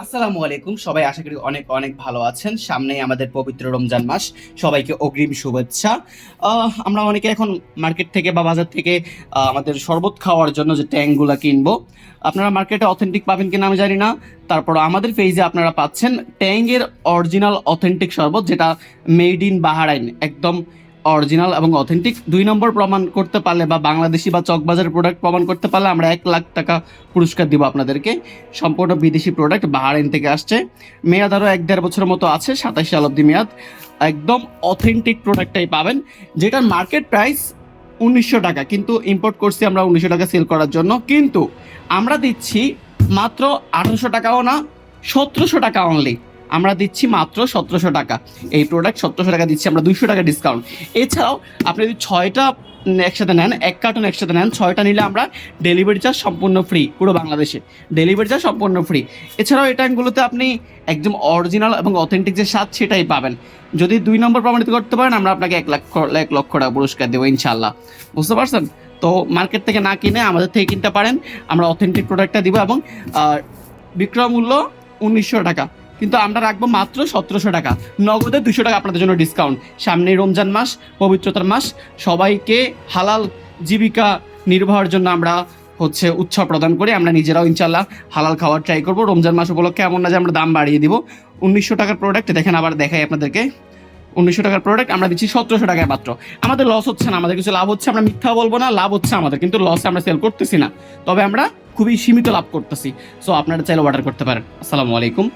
আসসালামু আলাইকুম। সবাই আশা করি অনেক অনেক ভালো আছেন। সামনেই আমাদের পবিত্র রমজান মাস। সবাইকে অগ্রিম শুভেচ্ছা। আমরা অনেকে এখন মার্কেট থেকে বা বাজার থেকে আমাদের শরবত খাওয়ার জন্য যে ট্যাঙ্কগুলো কিনবো, আপনারা মার্কেটে অথেন্টিক পাবেন কিনা আমি জানি না। তারপর আমাদের পেজে আপনারা পাচ্ছেন ট্যাঙ্গের অরিজিনাল অথেন্টিক শরবত, যেটা মেড ইন বাহারাইন, একদম অরিজিনাল এবং অথেন্টিক। 2 নম্বর প্রমাণ করতে পারলে বা বাংলাদেশি বা চকবাজারের প্রোডাক্ট প্রমাণ করতে পারলে আমরা 1 লাখ টাকা পুরস্কার দিব আপনাদেরকে। সম্পূর্ণ বিদেশি প্রোডাক্ট, বাহারাইন থেকে আসছে। মেয়াদ আরও 1-1.5 বছরের মতো আছে, 27 সাল অব্দি মেয়াদ। একদম অথেন্টিক প্রোডাক্টটাই পাবেন, যেটার মার্কেট প্রাইস 1900 টাকা, কিন্তু ইম্পোর্ট করছি আমরা 1900 টাকা সেল করার জন্য। কিন্তু আমরা দিচ্ছি মাত্র 1800 টাকাও না, 1700 টাকা অনলি। আমরা দিচ্ছি মাত্র 1700 টাকা। এই প্রোডাক্ট 1700 টাকা দিচ্ছি আমরা, 200 টাকা ডিসকাউন্ট। এছাড়াও আপনি যদি 6টা একসাথে নেন, 1 কার্টন একসাথে নেন, 6টা নিলে আমরা ডেলিভারি চার্জ সম্পূর্ণ ফ্রি, পুরো বাংলাদেশে ডেলিভারি চার্জ সম্পূর্ণ ফ্রি। এছাড়াও এই ট্যাঙ্কগুলোতে আপনি একদম অরিজিনাল এবং অথেন্টিক যে স্বাদ সেটাই পাবেন। যদি 2 নম্বর প্রমাণিত করতে পারেন, আমরা আপনাকে 1 লক্ষ টাকা পুরস্কার দেবো ইনশাল্লাহ। বুঝতে পারছেন? তো মার্কেট থেকে না কিনে আমাদের থেকে কিনতে পারেন, আমরা অথেন্টিক প্রোডাক্টটা দিব। এবং বিক্রয় মূল্য 1900 টাকা, কিন্তু আমরা রাখবো মাত্র 1700 টাকা। নগদে 200 টাকা আপনাদের জন্য ডিসকাউন্ট। সামনেই রমজান মাস, পবিত্রতার মাস। সবাইকে হালাল জীবিকা নির্বাহের জন্য আমরা উৎসাহ প্রদান করি। আমরা নিজেরাও ইনশাল্লাহ হালাল খাওয়ার ট্রাই করবো। রমজান মাস উপলক্ষে এমন না যে আমরা দাম বাড়িয়ে দিব। 1900 টাকার প্রোডাক্ট দেখেন, আবার দেখাই আপনাদেরকে। 1900 টাকার প্রোডাক্ট আমরা দিচ্ছি 1700 টাকায় মাত্র। আমাদের লস হচ্ছে না, আমাদের কিছু লাভ হচ্ছে। আমরা মিথ্যা বলবো না, লাভ হচ্ছে আমাদের, কিন্তু লসে আমরা সেল করতেছি না। তবে আমরা খুবই সীমিত লাভ করতেছি। সো আপনারা চাইলে অর্ডার করতে পারেন। আসসালামু আলাইকুম।